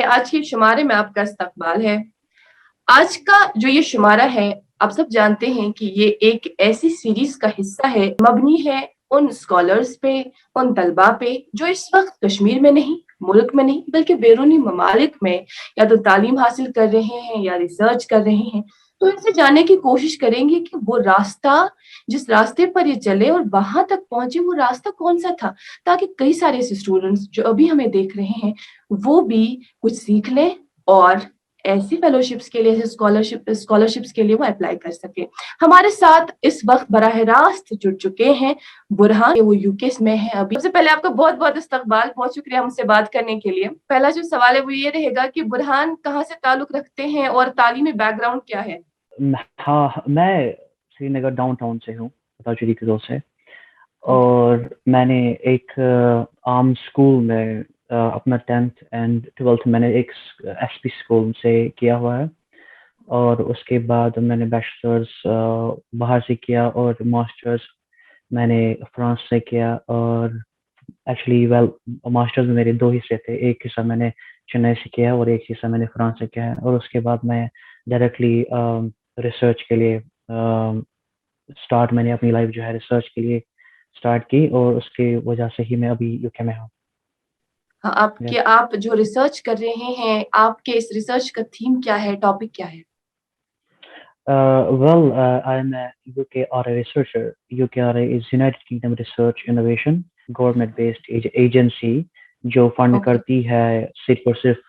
आज के शुमारे में आपका इस्तकबाल है। आज का जो ये शुमारा है, आप सब जानते हैं कि ये एक ऐसी सीरीज़ का हिस्सा है, मबनी है उन स्कॉलर्स पे, उन तलबा पे, जो इस वक़्त कश्मीर में नहीं, मुल्क में नहीं, बल्कि बैरूनी ममालिक में या तो तालीम हासिल कर रहे हैं या रिसर्च कर रहे हैं। तो इनसे जानने की कोशिश करेंगे कि वो रास्ता, जिस रास्ते पर ये चले और वहाँ तक पहुँचे, वो रास्ता कौन-सा था? ताकि कई सारे ऐसे स्टूडेंट्स जो अभी हमें देख रहे हैं, वो भी कुछ सीख लें और ऐसी फेलोशिप्स के लिए, ऐसे स्कॉलरशिप्स के लिए वो अप्लाई कर सकें। हमारे साथ इस वक़्त बराह रास्त जुड़ चुके हैं बुरहान, वो यूके में हैं अभी। सबसे पहले आपका बहुत-बहुत इस्तकबाल, बहुत शुक्रिया मुझसे बात करने के लिए। पहला जो सवाल है वो ये रहेगा कि बुरहान कहाँ से ताल्लुक़ रखते हैं और तालीमी बैकग्राउंड क्या है? हाँ, मैं श्रीनगर डाउनटाउन से हूँ, बताचुरी की रोड से। ओके, और मैंने एक आम स्कूल में अपना 10th एंड 12th मैंने एक एसपी स्कूल से किया हुआ है। और उसके बाद मैंने बैचलर्स बाहर से किया और मास्टर्स मैंने फ्रांस से किया। और एक्चुअली मास्टर्स में मेरे दो हिस्से थे, एक हिस्सा मैंने चेन्नई से किया और एक हिस्सा मैंने फ्रांस से किया है। और उसके बाद मैं डायरेक्टली रिसर्च के लिए स्टार्ट मैंने अपनी लाइफ जो है रिसर्च के लिए स्टार्ट की, और उसके वजह से ही मैं अभी यूके में हूँ। हाँ, यस। आप जो रिसर्च कर रहे हैं, आपके इस रिसर्च का थीम क्या है, टॉपिक क्या है? I'm a UKRA researcher. UKRA is United Kingdom Research Innovation government based agency जो फंड ओके, करती है सिर्फ और सिर्फ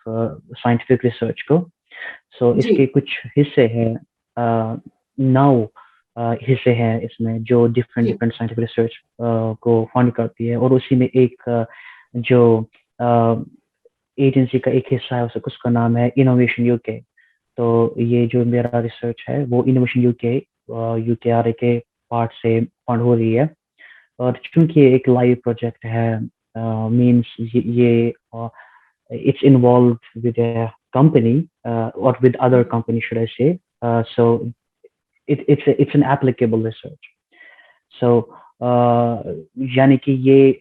साइंटिफिक रिसर्च को। सो जी, इसके कुछ हिस्से हैं, 9 हिस्से हैं इसमें जो डिफरेंट जी, डिफरेंट साइंटिफिक रिसर्च को फंड करती है। और उसी में एक जो एजेंसी का एक हिस्सा है उसका नाम है इनोवेशन यूके। तो ये जो मेरा रिसर्च है वो इनोवेशन यूकेआरए के पार्ट से फंड हो रही है। और चूंकि ये एक लाइव प्रोजेक्ट है, मींस ये it's involved with a company or with other hmm, company should I say. So it's an applicable research. So यानी कि ये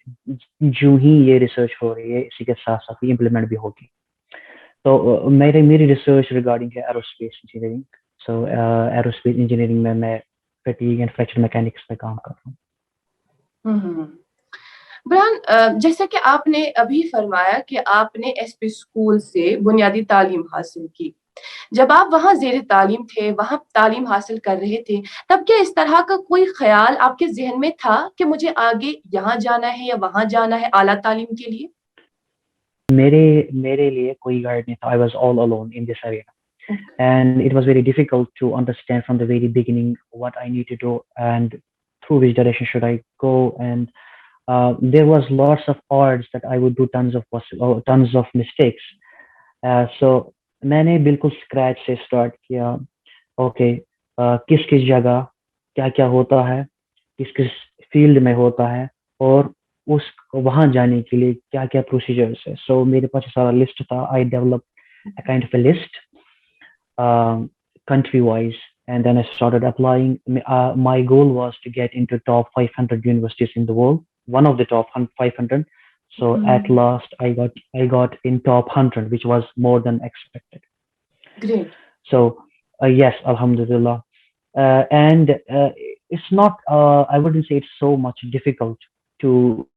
जो ही ये रिसर्च हो रही है इसी के साथ साथ इम्प्लीमेंट भी होगी। तो मेरी रिसर्च रिगार्डिंग है एरोस्पेस इंजीनियरिंग। सो एरोस्पेस इंजीनियरिंग में मैं फैटीग एंड फ्रैक्चर मैकेनिक्स पे काम कर रहा हूँ। हुँ, हुँ, हुँ। बुरहान, जैसा कि आपने अभी फरमाया कि आपने एसपी स्कूल से बुनियादी तालीम हासिल की। जब आप वहाँ ज़ेर तालीम थे, वहाँ तालीम हासिल कर रहे थे, तब क्या इस तरह का कोई ख़्याल आपके ज़हन में था कि मुझे आगे यहाँ जाना है या वहाँ जाना है आला तालीम के लिए? मेरे मेरे लिए कोई गाइड नहीं था। I was all alone in this area okay, and it was very difficult to understand from the very beginning what I need to do and through which direction should I go. And there was lots of odds that I would do tons of mistakes. So मैंने बिल्कुल scratch से start किया। Okay, किस किस जगह क्या क्या होता है, किस किस फील्ड में होता है, और उस वहां जाने के लिए क्या क्या प्रोसीजर्स है। सो मेरे पास सारा लिस्ट था। I develop a kind of a list, country wise, and then I started applying. My goal was to get into top 500 universities in the world, one of the top 500. So at hmm, last I got in top 100, which was more than expected. Great, So yes, alhamdulillah. And it's not, I wouldn't say it's so much difficult to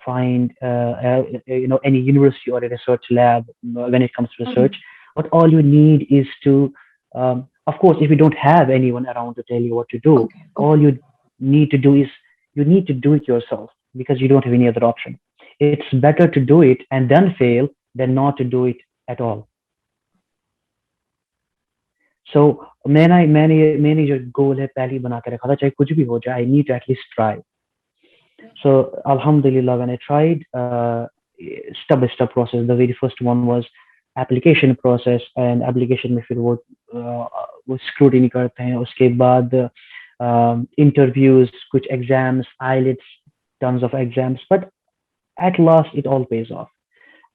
find any university or a research lab when it comes to hmm, research. But all you need is to, of course, if you don't have anyone around to tell you what to do, okay, all okay, you need to do is you need to do it yourself because you don't have any other option. It's better to do it and then fail than not to do it at all. सो मैंने जो गोल है पहले ही बना के रखा था, चाहे कुछ भी हो जाए, I need to at least try. So alhamdulillah, when I tried, step by step process, the very first one was application process, and application में फिर वो scrutiny करते हैं। उसके बाद interviews, कुछ exams, IELTS, tons of exams, but at last it all pays off.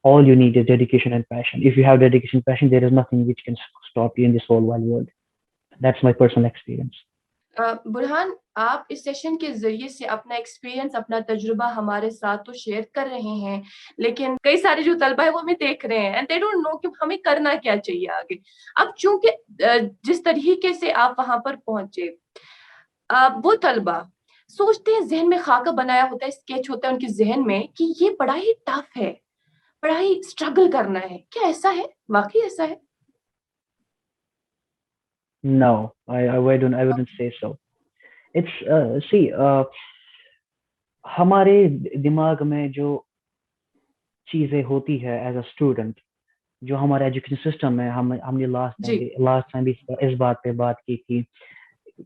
All you need is dedication and passion. If you have dedication and passion, there is nothing which can stop you in this whole wide world. That's my personal experience. Burhan, आप इस session के ज़रिए से अपना experience, अपना तजुर्बा हमारे साथ तो शेयर कर रहे हैं, लेकिन कई सारे जो तलबा है वो हमें देख रहे हैं एंड दे डोंट नो कि हमें करना क्या चाहिए आगे। अब चूँकि जिस तरीके से आप वहाँ पर पहुँचे, वो तलबा सोचते हैं, ज़हन में खाका बनाया होता है, स्केच होता है उनके ज़हन में कि ये बड़ा ही टफ है, बड़ा ही स्ट्रगल करना है। क्या ऐसा है? वाक़ई ऐसा है? No, I wouldn't say so. It's see हमारे दिमाग में जो चीजें होती है एज अ स्टूडेंट, जो हमारा एजुकेशन सिस्टम है, हमने जी। लास्ट टाइम भी इस बात पे बात की थी.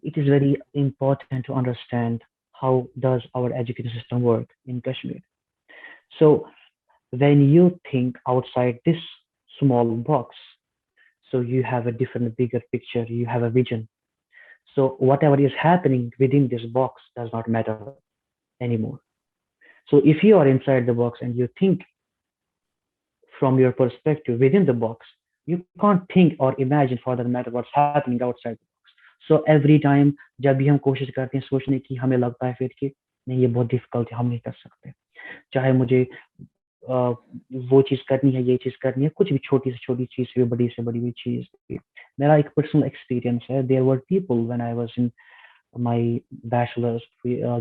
It is very important to understand how does our education system work in Kashmir. So when you think outside this small box, so you have a different bigger picture, you have a vision. So whatever is happening within this box does not matter anymore. So if you are inside the box and you think from your perspective within the box, you can't think or imagine for that matter what's happening outside the box. So every time जब भी हम कोशिश करते हैं सोचने की, हमें लगता है फिर कि नहीं ये बहुत डिफिकल्ट है, हम नहीं कर सकते. चाहे मुझे वो चीज करनी है, ये चीज करनी है, कुछ भी छोटी से छोटी चीज भी, बड़ी से बड़ी भी चीज भी. मेरा एक पर्सनल एक्सपीरियंस है. There were people when I was in my bachelor's,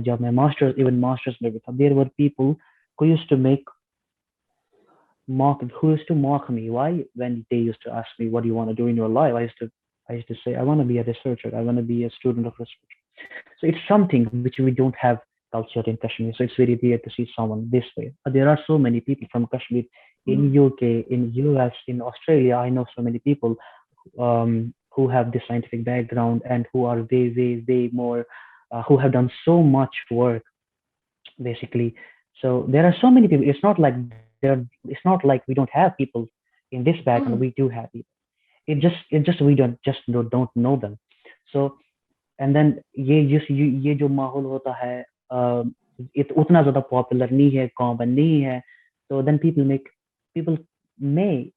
जब मैं मास्टर्स, इवन मास्टर्स में भी था, there were people who used to make who used to mock me. Why? When they used to ask me, what do you want to do in your life? I used to say, I want to be a researcher, I want to be a student of research. So it's something which we don't have culture in Kashmir, so it's very rare to see someone this way. There are so many people from Kashmir in hmm, UK, in US, in Australia. I know so many people who have this scientific background and who are way more, who have done so much work basically. So there are so many people. It's not like we don't have people in this background. Hmm, We do have people. It just we don't know them. So and then ये जो माहौल होता है, उतना ज्यादा popular नहीं है, common नहीं है. So then people may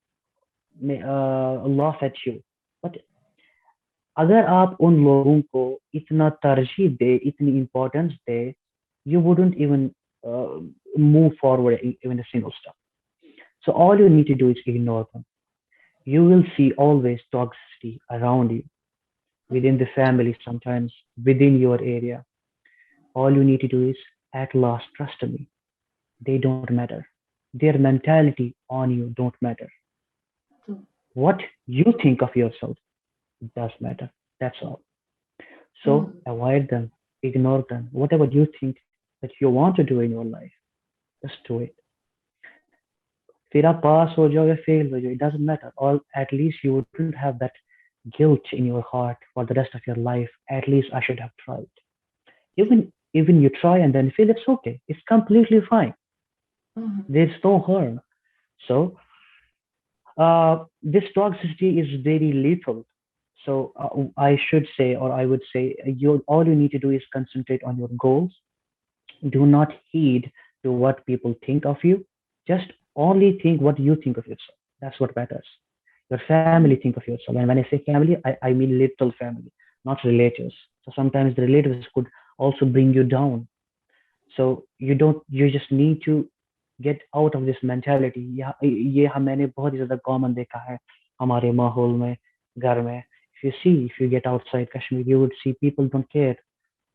laugh at you. But अगर आप उन लोगों को इतना तरजीह दे, इतनी importance they, you wouldn't even move forward even a single step. So all you need to do is ignore them. You will see always toxicity around you, within the family, sometimes within your area. All you need to do is, at last, trust me, they don't matter. Their mentality on you don't matter. Hmm, What you think of yourself does matter. That's all. Hmm, So avoid them, ignore them. Whatever you think that you want to do in your life, just do it. फिर आप पास हो जाओ या fail हो जाओ, it doesn't matter. Or at least you wouldn't have that guilt in your heart for the rest of your life. At least I should have tried. Even you try and then fail, it's okay. It's completely fine. Hmm, There's no harm. So this toxicity is very lethal. So I should say, or I would say, you all you need to do is concentrate on your goals. Do not heed to what people think of you. Just only think what you think of yourself. That's what matters. Your family hmm, think of yourself. And when I say family, I mean literal family, not relatives. So sometimes the relatives could also bring you down. So you just need to get out of this mentality. ये मैंने बहुत ही ज्यादा common देखा है हमारे माहौल में, घर में. If you get outside Kashmir, you would see people don't care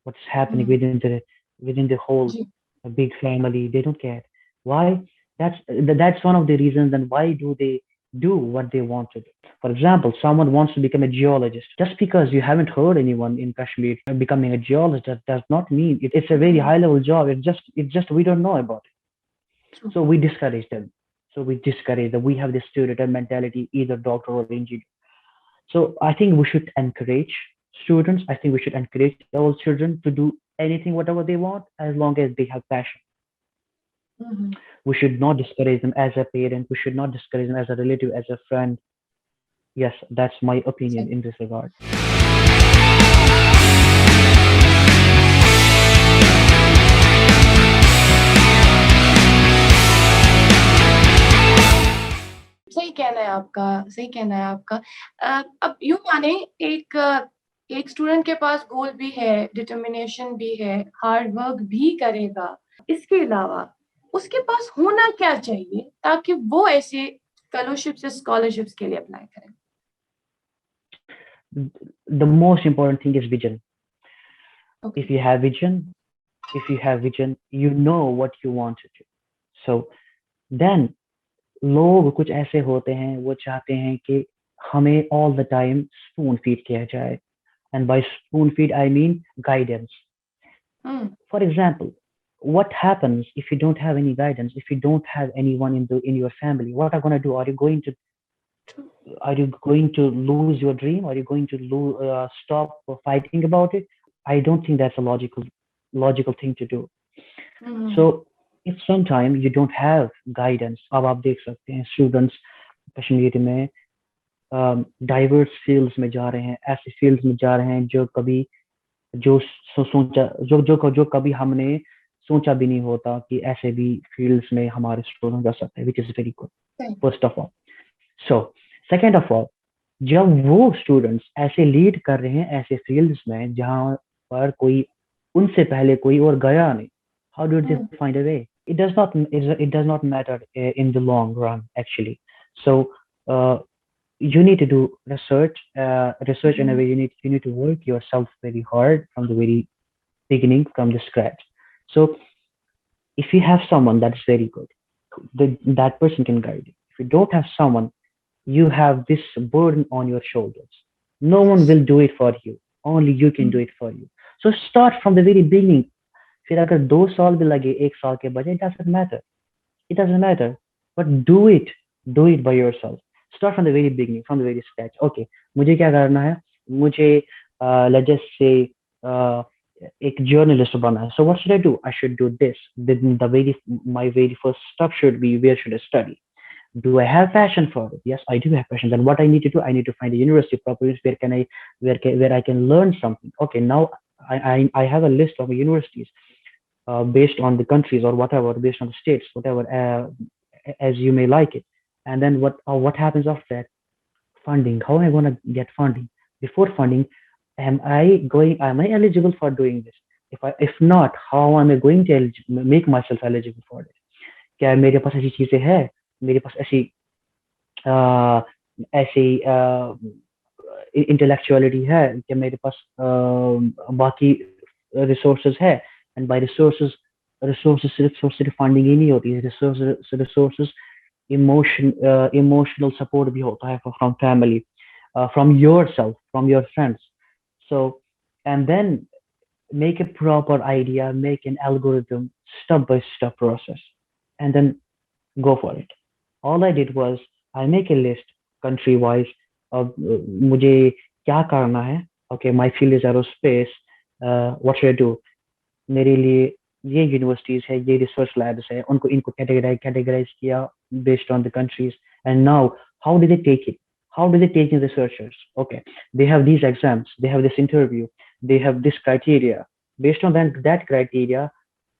what's happening हुँ, within the whole जी, big family. They don't care. Why? That's one of the reasons. And why do they do what they want to do? For example, someone wants to become a geologist. Just because you haven't heard anyone in Kashmir becoming a geologist, that does not mean it's a very hmm, high level job. It's just we don't know about it. True, So we discourage them. So we discourage that we have this stereotype mentality, either doctor or engineer. So I think we should encourage students. I think we should encourage all children to do anything, whatever they want, as long as they have passion. Hmm, hmm, We should not discourage them as a parent. We should not discourage them as a relative, as a friend. Yes, that's my opinion सही in this regard. सही कहना है आपका, सही कहना है आपका। अब यूँ माने एक एक स्टूडेंट के पास गोल भी है, डिटर्मिनेशन भी है, हार्ड वर्क भी करेगा, इसके अलावा उसके पास होना क्या चाहिए ताकि वो ऐसे फेलोशिप्स या स्कॉलरशिप्स के लिए अप्लाई करें? The most important thing is vision. Okay. If you have vision, if you have vision, you know what you want to do. So then लोग कुछ ऐसे होते हैं वो चाहते हैं कि हमें all the time spoon feed किया जाए, and by spoon feed I mean guidance. For example, what happens if you don't have any guidance, if you don't have anyone in your family? What are you going to do? Are you going to lose your dream? Are you going to stop fighting about it? I don't think that's a logical thing to do. So if sometime you don't have guidance, अब आप देख सकते हैं students Kashmir में diverse fields में जा रहे हैं, ऐसे फील्ड्स में जा रहे हैं जो कभी जो सोचा जो कभी हमने सोचा भी नहीं होता कि ऐसे भी फील्ड्स में हमारे स्टूडेंट जा सकते हैं, which is very good first of all. So second of all, जब वो स्टूडेंट्स ऐसे लीड कर रहे हैं ऐसे फील्ड्स में जहां पर कोई उनसे पहले कोई और गया नहीं, how do they find a way? It does not matter in the long run actually. So uh, you need to do research in a way. You need to work yourself very hard from the very beginning, from the scratch. So if you have someone that's very good, that person can guide you. If you don't have someone, you have this burden on your shoulders. No one will do it for you. Only you can do it for you. So start from the very beginning. फिर अगर 2 साल भी लगे, 1 साल के बजाय, it doesn't matter, but do it by yourself. Start from the very beginning, from the very scratch. Okay, मुझे क्या करना है? मुझे let's just say uh, एक journalist बनना है. So what should I do? I should do this. My very first step should be, where should I study? Do I have passion for it? Yes, I do have passion. Then what I need to do? I need to find a university properly where I can learn something. Okay, now I have a list of universities based on the countries or whatever, based on the states, whatever, as you may like it. And then what happens after that? Funding. How am I going to get funding? Before funding, am I eligible for doing this? If not, how am I going to make myself eligible for it? क्या मेरे पास ऐसी चीजें हैं, मेरे पास ऐसी ऐसी intellectuality है कि मेरे पास बाकी रिसोर्सेज है. एंड बाय रिसोर्सेज सिर्फ फंडिंग ही नहीं होती है, रिसोर्सेज इमोशनल सपोर्ट भी होता है from family, from yourself, from your friends. So and then make a proper idea, make an algorithm, step by step process, and then go for it. All I did was I make a list country wise of मुझे क्या करना है. Okay, my field is aerospace. What should I do? मेरे लिए ये universities है, ये research labs है, उनको इनको कैटेगराइज किया based on the countries. And now how do they take it? How do they take in researchers? Okay, they have these exams, they have this interview, they have this criteria. Based on that criteria,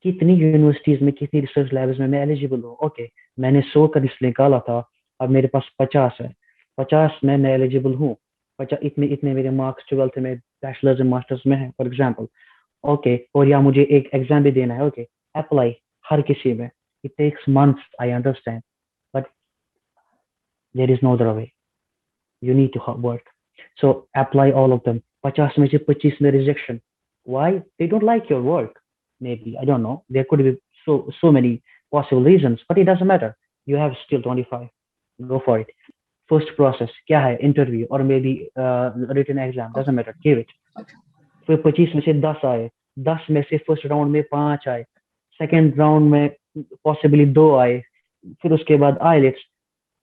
कितनी universities में, कितनी research labs में मैं eligible हूँ. Okay, मैंने 100 का list निकाला था, अब मेरे पास 50 है, 50 में मैं एलिजिबल हूँ. 50 इतने इतने मेरे मार्क्स 12th में, बैचलर्स एंड मास्टर्स में है फॉर एग्जाम्पल. ओके, और या मुझे एक एग्जाम भी देना है. ओके, अप्लाई हर किसी में. It takes months, I understand, but there is no other way. You need to work. So apply all of them. 50 में से 25 में rejection. Why? They don't like your work. Maybe, I don't know. There could be so many possible reasons, but it doesn't matter. You have still 25. Go for it. First process क्या है? Interview or maybe written exam. Doesn't matter. Give it. फिर 25 में से 10 आए. 10 में से first round में 5 आए. Second round में possibly 2 आए. फिर उसके बाद IELTS.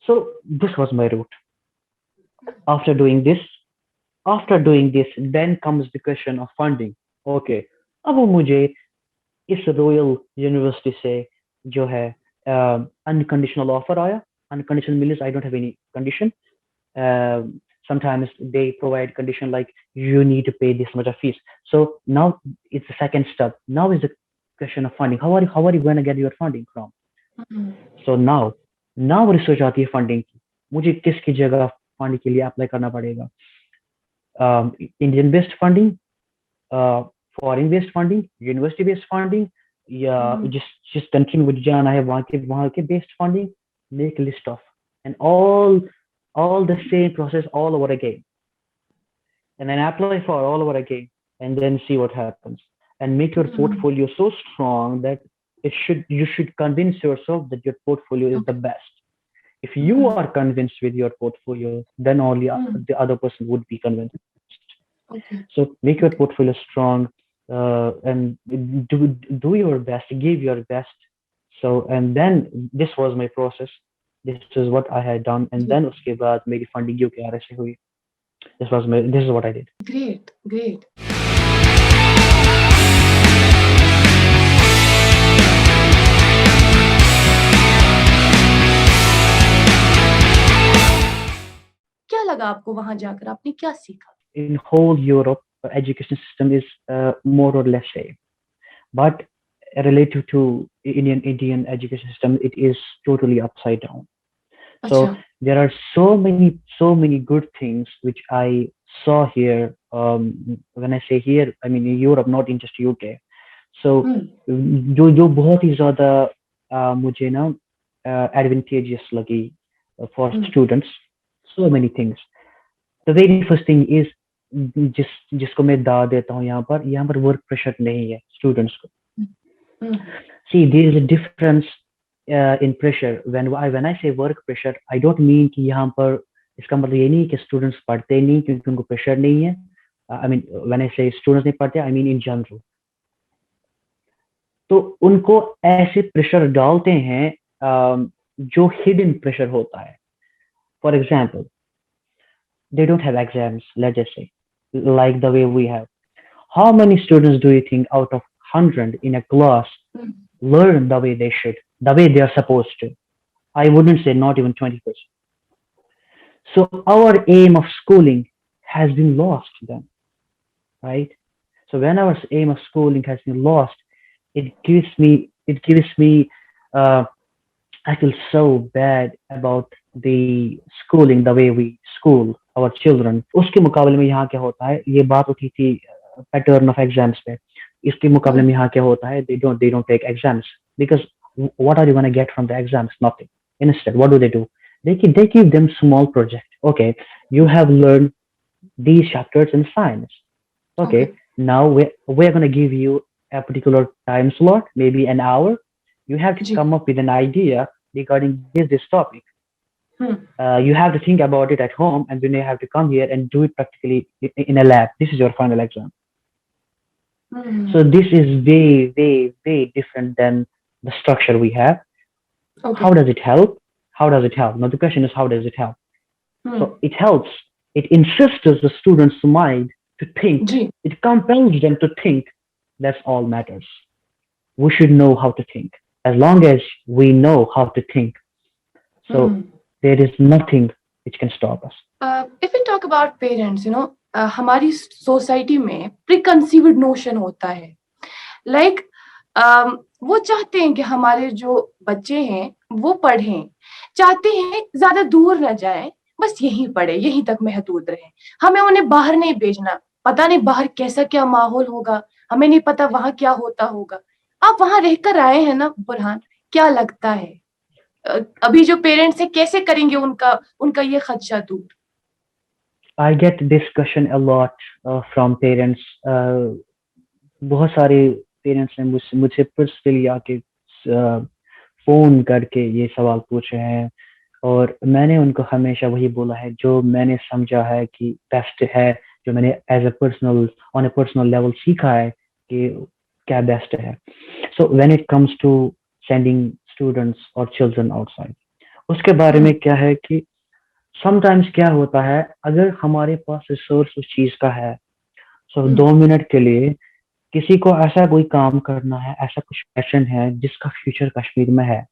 So this was my route. After doing this, then comes the question of funding. Okay, अब मुझे इस रॉयल यूनिवर्सिटी से जो है अनकंडीशनल ऑफर आया. Unconditional means I don't have any condition. Sometimes they provide condition like you need to pay this much of fees. So now it's the second step. Now is the question of funding. How are you going to get your funding from? So now research आती है funding की. मुझे किसकी जगह fund के लिए apply करना पड़ेगा. Indian based funding, foreign based funding, university based funding, या हम्म। जिस कंट्री में मुझे जाना है वहाँ के based funding, make list of and all the same process all over again, and then apply for all over again, and then see what happens, and make your hmm. portfolio so strong that you should convince yourself that your portfolio is the okay. best. If you hmm. are convinced with your portfolio, then only hmm. the other person would be convinced. Okay. So make your okay. portfolio strong, and do your best, give your best. So and then this was my process. This is what I had done, and then जी। उसके बाद मेरी funding UK से हुई. This is what I did. Great, great. क्या लगा आपको वहां जाकर, आपने क्या सीखा? In whole Europe, education system is more or less same, but relative to Indian education system, it is totally upside down. अच्छा। So there are so many good things which I saw here. When I say here, I mean in Europe, not in just UK. So हम्म। जो जो बहुत ही ज्यादा मुझे ना advantageous लगी for hmm. students, so many things. The very first thing is जिसको मैं दाद देता हूँ यहाँ पर वर्क प्रेशर नहीं है स्टूडेंट्स को. हम्म। See, there is a difference in pressure. When I say work pressure, I don't mean कि यहाँ पर इसका मतलब ये नहीं कि स्टूडेंट्स पढ़ते नहीं क्योंकि उनको प्रेशर नहीं है. I mean, when I say students नहीं पढ़ते, I mean in general. तो उनको ऐसे प्रेशर डालते हैं जो हिडन प्रेशर होता है. For example, they don't have exams, let's just say, like the way we have. How many students do you think out of 100 in a class hmm. learn the way they should, the way they are supposed to? I wouldn't say not even 20%. So our aim of schooling has been lost then, right? So when our aim of schooling has been lost, it gives me uh, I feel so bad about the schooling, the way we school our children. उसके मुकाबले में यहाँ क्या होता है, ये बात उठी थी पैटर्न ऑफ एग्जाम्स पे. इसके मुकाबले में हम्म। यहाँ क्या होता है, they don't take exams because what are you going to get from the exams? Nothing. Instead, what do? They give them small project. Okay, you have learned these chapters in science. Okay. Okay, now we're going to give you a particular time slot, maybe an hour. You have to जी। come up with an idea regarding this topic. Hmm. You have to think about it at home, and then you have to come here and do it practically in a lab. This is your final exam. So hmm. this is way different than the structure we have. Okay. How does it help? How does it help? Now the question is, how does it help? Hmm. So it helps. It insists the student's mind to think. जी। It compels them to think. That's all matters. We should know how to think. As long as we know how to think, so hmm. there is nothing which can stop us. If we talk about parents, हमारी society में preconceived notion होता है, like वो चाहते हैं कि हमारे जो बच्चे हैं वो पढ़ें, चाहते हैं ज्यादा दूर न जाए, बस यहीं पढ़े, यहीं तक महदूद रहे, हमें उन्हें बाहर नहीं भेजना, पता नहीं बाहर कैसा क्या माहौल होगा, हमें नहीं पता वहां क्या होता होगा. आप वहां रहकर आए हैं ना बुरहान, क्या लगता है अभी जो पेरेंट्स है कैसे करेंगे उनका उनका ये खदशा दूर? I get this question a lot from parents. बहुत सारे पेरेंट्स ने मुझसे पर्सनली आके फोन करके ये सवाल पूछे हैं, और मैंने उनको हमेशा वही बोला है जो मैंने समझा है कि बेस्ट है, जो मैंने as a personal on a personal level सीखा है कि क्या बेस्ट है. So when it comes to sending students और चिल्ड्रन आउटसाइड, उसके बारे में क्या है कि समटाइम्स क्या होता है, अगर हमारे पास रिसोर्स उस चीज का है, सो 2 मिनट के लिए किसी को ऐसा कोई काम करना है, ऐसा कुछ पैशन है जिसका फ्यूचर कश्मीर में है.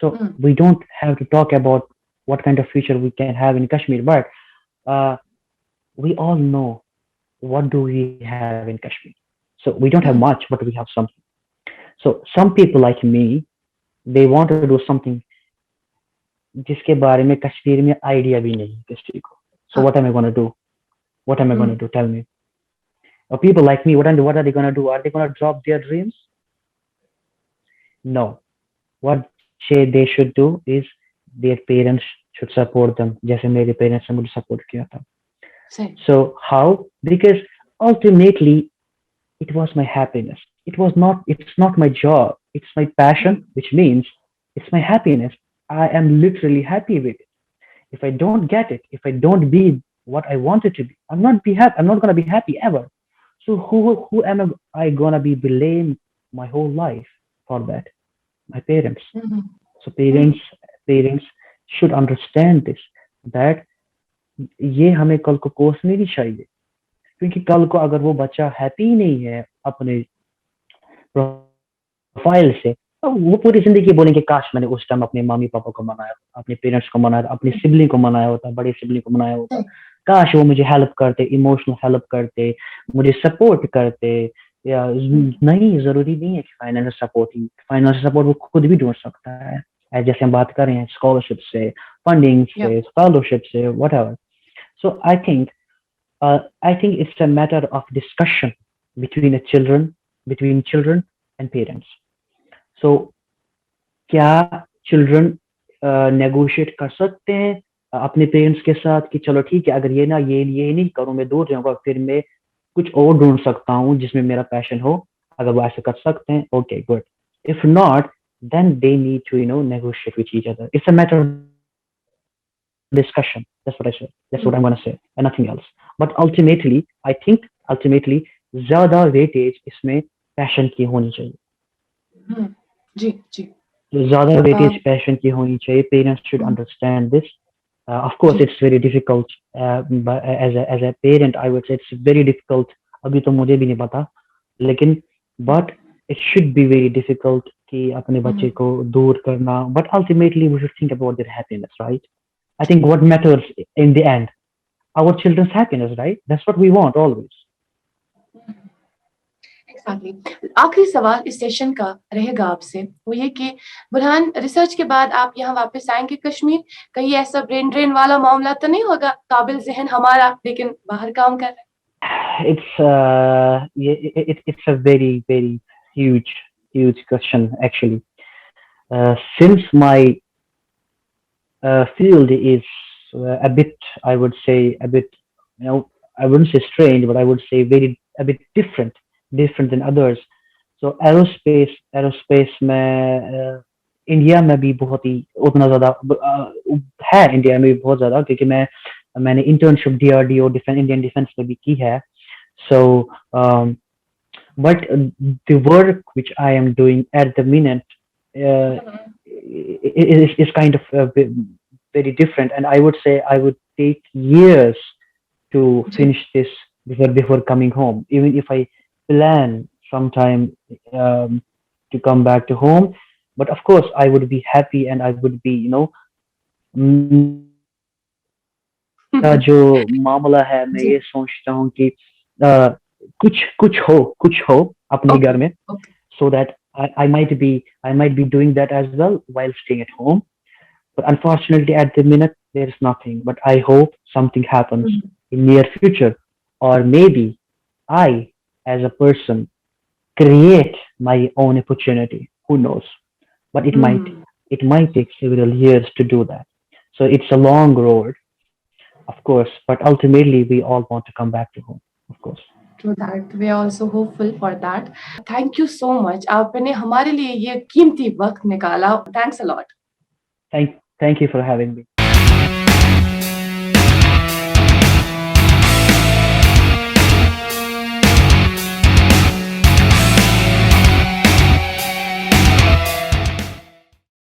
So we don't have to talk about what kind of future we can have in Kashmir, but uh, we all know what do we have in Kashmir. So we don't have much, but we have something. So some people like me, they want to do something जिसके बारे में कश्मीर में idea भी नहीं किसी को. So what am I going to do? What am I going to Mm, do? Tell me. Or people like me, what are they going to do? Are they going to drop their dreams? No. What they should do is their parents should support them. जैसे मेरे parents ने मुझे support किया था. सही। So how? Because ultimately it was my happiness. It's not my job. It's my passion, hmm, which means it's my happiness. I am literally happy with it. If I don't get it, if I don't be what I wanted to be, I'm not gonna be happy ever. So who am I gonna be blamed my whole life for that? My parents. Hmm, hmm, So hmm, parents should understand this, that ये हमें कल को कोसनी नहीं चाहिए, क्योंकि कल को अगर वो बच्चा हैप्पी ही नहीं है अपने प्रोफाइल से, तो वो पूरी जिंदगी बोलेंगे काश मैंने उस टाइम अपने मम्मी पापा को मनाया, अपने पेरेंट्स को मनाया, अपने हुँ, सिबलिंग को मनाया होता, बड़े सिबलिंग को मनाया होता, सही। काश वो मुझे हेल्प करते, इमोशनल हेल्प करते, मुझे सपोर्ट करते। या हुँ, नहीं, जरूरी नहीं है कि फाइनेंशियल सपोर्ट वो खुद भी ढूंढ सकता है। जैसे हम बात कर रहे हैं स्कॉलरशिप से, फंडिंग या से, फेलोशिप से, what ever. So I think it's a matter of discussion between a children, between children and parents. So क्या चिल्ड्रन नेगोशिएट कर सकते हैं अपने पेरेंट्स के साथ कि चलो ठीक है, अगर ये नहीं करूं, मैं दूर जाऊंगा, फिर मैं कुछ और ढूंढ सकता हूँ जिसमें मेरा पैशन हो। अगर वो ऐसे कर सकते हैं, okay good. If not, then they need to negotiate with each other. It's a matter of discussion. That's what I said. That's what I'm going to say, and hmm, nothing else. But ultimately ज्यादा weightage इसमें passion की होनी चाहिए। हुँ, जी, जी। ज्यादा अ, weightage passion की होनी चाहिए। Parents should uh, understand this. Of course जी, it's very difficult, as a parent I would say it's very difficult. अभी तो मुझे भी नहीं पता, लेकिन uh, but it should be very difficult कि अपने बच्चे हुँ, को दूर करना, but ultimately we should think about their happiness, right? I think what matters in the end our children's happiness, right? That's what we want always. Exactly. आखिरी सवाल इस session का रहेगा आपसे, वो ये कि बुरहान, रिसर्च के बाद आप यहाँ वापस आएँगे कश्मीर, कहीं ऐसा ब्रेन ड्रेन वाला मामला तो नहीं होगा, काबिल ज़ेहन हमारा लेकिन बाहर काम कर रहा है? It's a very huge question actually. Since my field is a bit, I would say a bit, you know, I wouldn't say strange, but I would say very a bit different than others. So aerospace में India में भी बहुत ही उतना ज्यादा है, India में भी बहुत ज्यादा, क्योंकि मैंने internship DRDO defence Indian defence में भी की है। So but the work which I am doing at the minute uh, is kind of very different, and I would say I would take years to ji. finish this before coming home. Even if I plan sometime to come back to home, but of course I would be happy and I would be, मेरा जो मामला है, मैं जी, ये सोचता हूँ कि uh, कुछ हो अपने ओके, घर में, okay. so that I might be doing that as well while staying at home. But unfortunately, at the minute, there is nothing. But I hope something happens hmm, in near future, or maybe I, as a person, create my own opportunity. Who knows? But hmm, it might take several years to do that. So it's a long road, of course. But ultimately, we all want to come back to home, of course. True that, we are also hopeful for that. Thank you so much, आपने हमारे लिए ये कीमती वक़्त निकाला। Thanks a lot. Thank you for having me.